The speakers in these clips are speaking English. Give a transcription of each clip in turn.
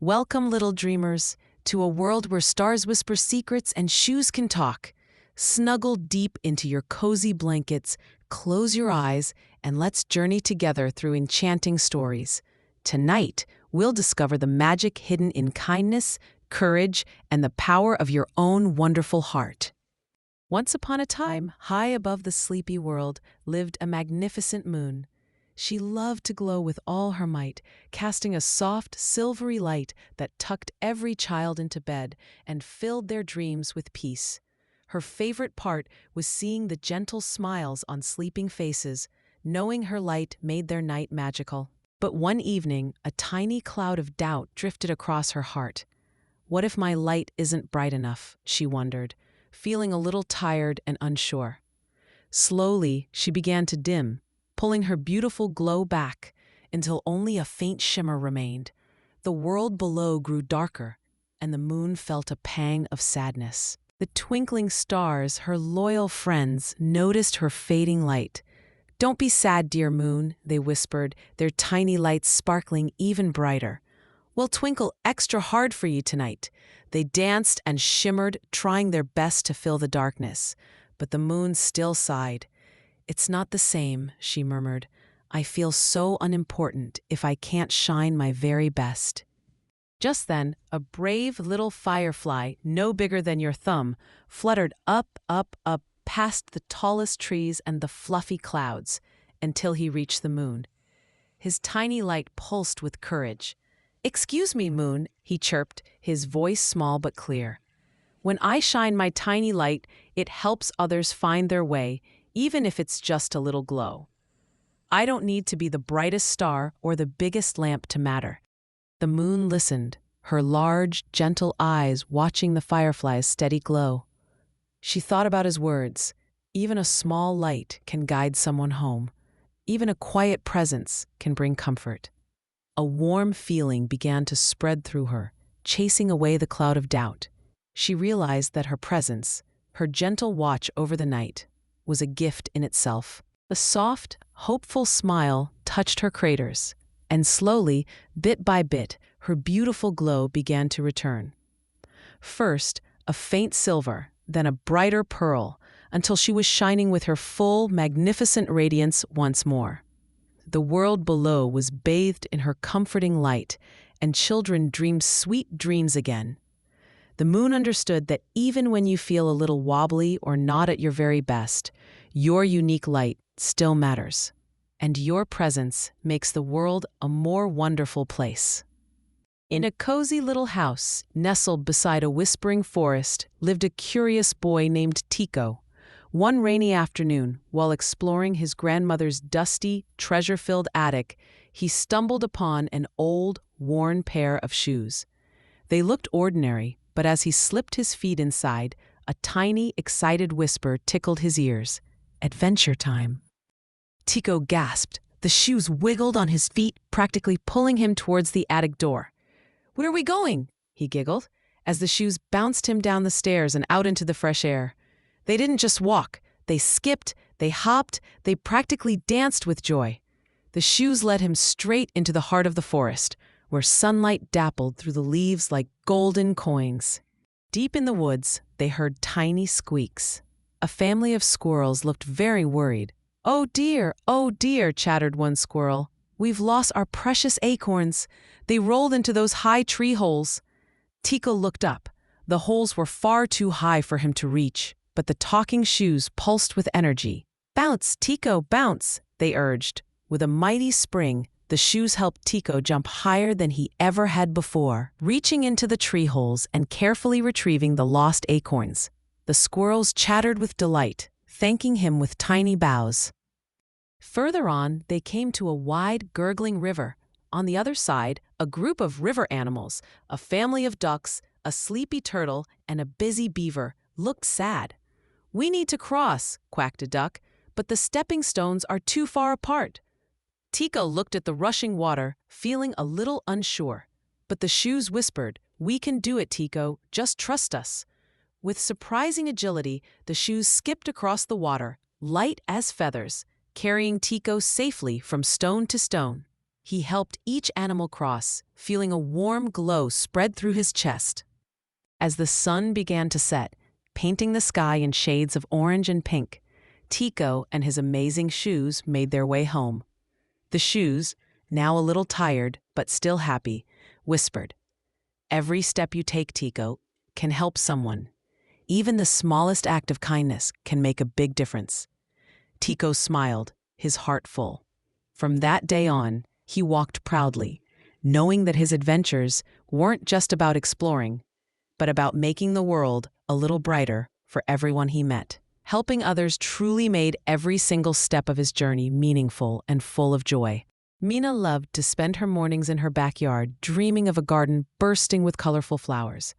Welcome, little dreamers, to a world where stars whisper secrets and shoes can talk. Snuggle deep into your cozy blankets, close your eyes, and let's journey together through enchanting stories. Tonight, we'll discover the magic hidden in kindness, courage, and the power of your own wonderful heart. Once upon a time, high above the sleepy world, lived a magnificent moon. She loved to glow with all her might, casting a soft, silvery light that tucked every child into bed and filled their dreams with peace. Her favorite part was seeing the gentle smiles on sleeping faces, knowing her light made their night magical. But one evening, a tiny cloud of doubt drifted across her heart. What if my light isn't bright enough? She wondered, feeling a little tired and unsure. Slowly, she began to dim, pulling her beautiful glow back until only a faint shimmer remained. The world below grew darker, and the moon felt a pang of sadness. The twinkling stars, her loyal friends, noticed her fading light. "Don't be sad, dear moon," they whispered, their tiny lights sparkling even brighter. "We'll twinkle extra hard for you tonight." They danced and shimmered, trying their best to fill the darkness. But the moon still sighed. "It's not the same," she murmured. "I feel so unimportant if I can't shine my very best." Just then, a brave little firefly, no bigger than your thumb, fluttered up, up, up past the tallest trees and the fluffy clouds until he reached the moon. His tiny light pulsed with courage. "Excuse me, moon," he chirped, his voice small but clear. "When I shine my tiny light, it helps others find their way, even if it's just a little glow. I don't need to be the brightest star or the biggest lamp to matter." The moon listened, her large, gentle eyes watching the firefly's steady glow. She thought about his words. Even a small light can guide someone home. Even a quiet presence can bring comfort. A warm feeling began to spread through her, chasing away the cloud of doubt. She realized that her presence, her gentle watch over the night, was a gift in itself. A soft, hopeful smile touched her craters, and slowly, bit by bit, her beautiful glow began to return. First, a faint silver, then a brighter pearl, until she was shining with her full, magnificent radiance once more. The world below was bathed in her comforting light, and children dreamed sweet dreams again. The moon understood that even when you feel a little wobbly or not at your very best, your unique light still matters, and your presence makes the world a more wonderful place. In a cozy little house, nestled beside a whispering forest, lived a curious boy named Tico. One rainy afternoon, while exploring his grandmother's dusty, treasure-filled attic, he stumbled upon an old, worn pair of shoes. They looked ordinary, but as he slipped his feet inside, a tiny, excited whisper tickled his ears. "Adventure time." Tico gasped. The shoes wiggled on his feet, practically pulling him towards the attic door. "Where are we going?" he giggled, as the shoes bounced him down the stairs and out into the fresh air. They didn't just walk. They skipped, they hopped, they practically danced with joy. The shoes led him straight into the heart of the forest, where sunlight dappled through the leaves like golden coins. Deep in the woods, they heard tiny squeaks. A family of squirrels looked very worried. "Oh dear," chattered one squirrel. "We've lost our precious acorns. They rolled into those high tree holes." Tico looked up. The holes were far too high for him to reach, but the talking shoes pulsed with energy. "Bounce, Tico, bounce," they urged. With a mighty spring, the shoes helped Tico jump higher than he ever had before, reaching into the tree holes and carefully retrieving the lost acorns. The squirrels chattered with delight, thanking him with tiny bows. Further on, they came to a wide, gurgling river. On the other side, a group of river animals, a family of ducks, a sleepy turtle, and a busy beaver, looked sad. "We need to cross," quacked a duck, "but the stepping stones are too far apart." Tico looked at the rushing water, feeling a little unsure. But the shoes whispered, "We can do it, Tico. Just trust us." With surprising agility, the shoes skipped across the water, light as feathers, carrying Tico safely from stone to stone. He helped each animal cross, feeling a warm glow spread through his chest. As the sun began to set, painting the sky in shades of orange and pink, Tico and his amazing shoes made their way home. The shoes, now a little tired but still happy, whispered, "Every step you take, Tico, can help someone. Even the smallest act of kindness can make a big difference." Tico smiled, his heart full. From that day on, he walked proudly, knowing that his adventures weren't just about exploring, but about making the world a little brighter for everyone he met. Helping others truly made every single step of his journey meaningful and full of joy. Mina loved to spend her mornings in her backyard dreaming of a garden bursting with colorful flowers.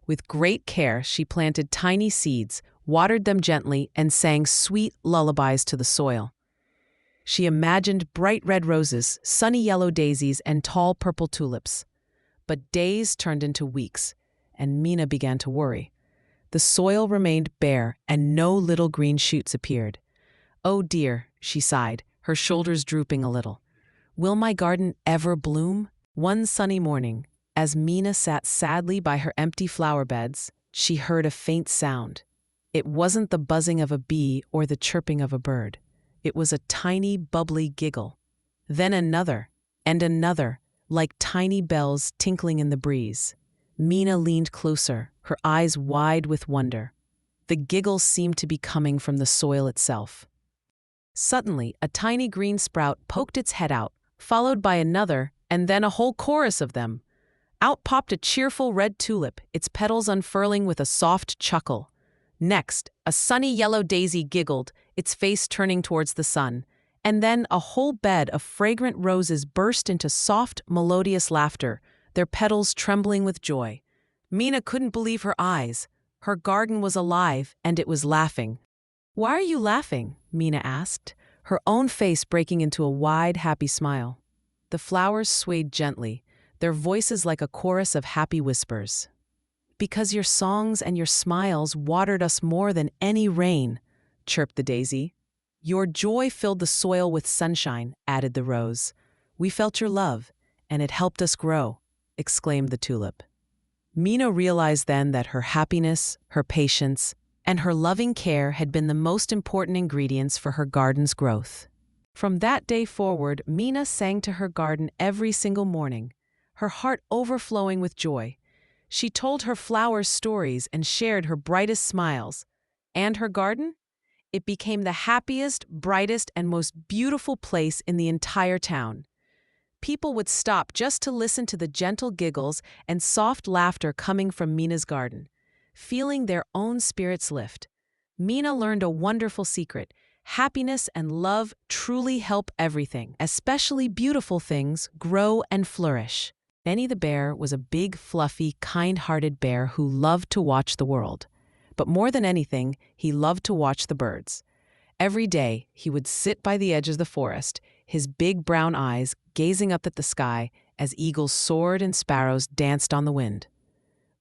With great care, she planted tiny seeds, watered them gently, and sang sweet lullabies to the soil. She imagined bright red roses, sunny yellow daisies, and tall purple tulips. But days turned into weeks, and Mina began to worry. The soil remained bare, and no little green shoots appeared. "Oh dear," she sighed, her shoulders drooping a little. "Will my garden ever bloom?" One sunny morning, as Mina sat sadly by her empty flower beds, she heard a faint sound. It wasn't the buzzing of a bee or the chirping of a bird. It was a tiny, bubbly giggle. Then another, and another, like tiny bells tinkling in the breeze. Mina leaned closer, her eyes wide with wonder. The giggle seemed to be coming from the soil itself. Suddenly, a tiny green sprout poked its head out, followed by another, and then a whole chorus of them. Out popped a cheerful red tulip, its petals unfurling with a soft chuckle. Next, a sunny yellow daisy giggled, its face turning towards the sun. And then a whole bed of fragrant roses burst into soft, melodious laughter, their petals trembling with joy. Mina couldn't believe her eyes. Her garden was alive, and it was laughing. "Why are you laughing?" Mina asked, her own face breaking into a wide, happy smile. The flowers swayed gently, their voices like a chorus of happy whispers. "Because your songs and your smiles watered us more than any rain," chirped the daisy. "Your joy filled the soil with sunshine," added the rose. "We felt your love, and it helped us grow," exclaimed the tulip. Mina realized then that her happiness, her patience, and her loving care had been the most important ingredients for her garden's growth. From that day forward, Mina sang to her garden every single morning, her heart overflowing with joy. She told her flowers stories and shared her brightest smiles. And her garden? It became the happiest, brightest, and most beautiful place in the entire town. People would stop just to listen to the gentle giggles and soft laughter coming from Mina's garden, feeling their own spirits lift. Mina learned a wonderful secret. Happiness and love truly help everything, especially beautiful things, grow and flourish. Benny the bear was a big, fluffy, kind-hearted bear who loved to watch the world. But more than anything, he loved to watch the birds. Every day, he would sit by the edge of the forest, his big brown eyes gazing up at the sky as eagles soared and sparrows danced on the wind.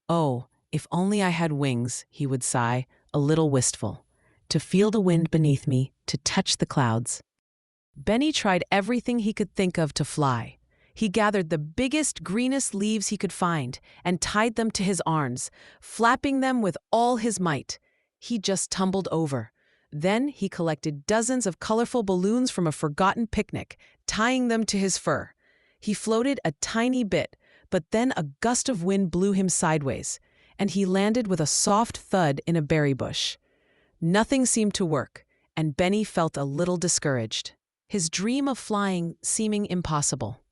"Oh, if only I had wings," he would sigh, a little wistful, "to feel the wind beneath me, to touch the clouds." Benny tried everything he could think of to fly. He gathered the biggest, greenest leaves he could find and tied them to his arms, flapping them with all his might. He just tumbled over. Then he collected dozens of colorful balloons from a forgotten picnic, tying them to his fur. He floated a tiny bit, but then a gust of wind blew him sideways, and he landed with a soft thud in a berry bush. Nothing seemed to work, and Benny felt a little discouraged, his dream of flying seeming impossible.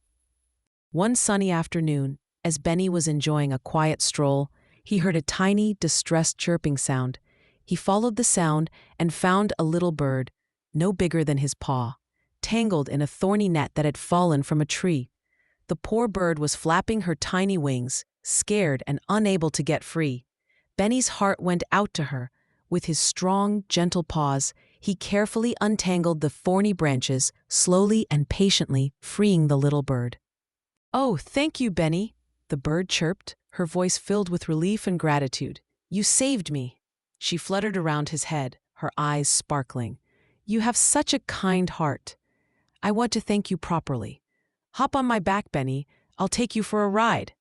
One sunny afternoon, as Benny was enjoying a quiet stroll, he heard a tiny, distressed chirping sound. He followed the sound and found a little bird, no bigger than his paw, tangled in a thorny net that had fallen from a tree. The poor bird was flapping her tiny wings, scared and unable to get free. Benny's heart went out to her. With his strong, gentle paws, he carefully untangled the thorny branches, slowly and patiently freeing the little bird. "Oh, thank you, Benny," the bird chirped, her voice filled with relief and gratitude. "You saved me." She fluttered around his head, her eyes sparkling. "You have such a kind heart. I want to thank you properly. Hop on my back, Benny. I'll take you for a ride.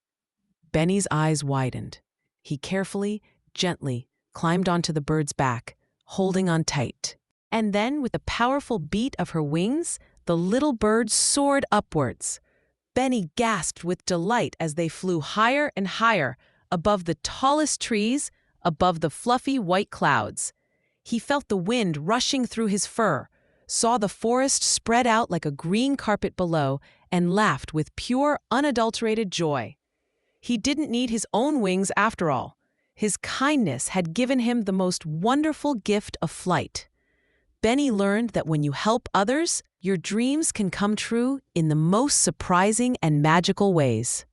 Benny's eyes widened. He carefully, gently climbed onto the bird's back, holding on tight. And then, with a powerful beat of her wings, the little bird soared upwards. Benny gasped with delight as they flew higher and higher, above the tallest trees, above the fluffy white clouds. He felt the wind rushing through his fur, saw the forest spread out like a green carpet below, and laughed with pure, unadulterated joy. He didn't need his own wings after all. His kindness had given him the most wonderful gift of flight. Benny learned that when you help others, your dreams can come true in the most surprising and magical ways.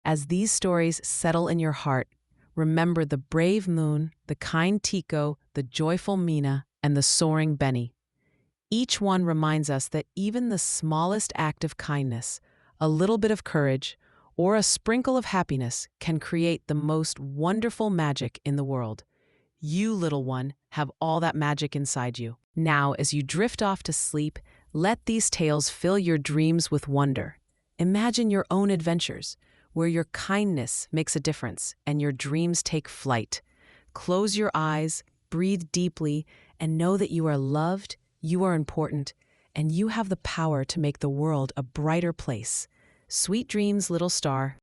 As these stories settle in your heart, remember the brave moon, the kind Tico, the joyful Mina, and the soaring Benny. Each one reminds us that even the smallest act of kindness, a little bit of courage, or a sprinkle of happiness can create the most wonderful magic in the world. You, little one, have all that magic inside you. Now, as you drift off to sleep, let these tales fill your dreams with wonder. Imagine your own adventures, where your kindness makes a difference and your dreams take flight. Close your eyes, breathe deeply, and know that you are loved, you are important, and you have the power to make the world a brighter place. Sweet dreams, little star.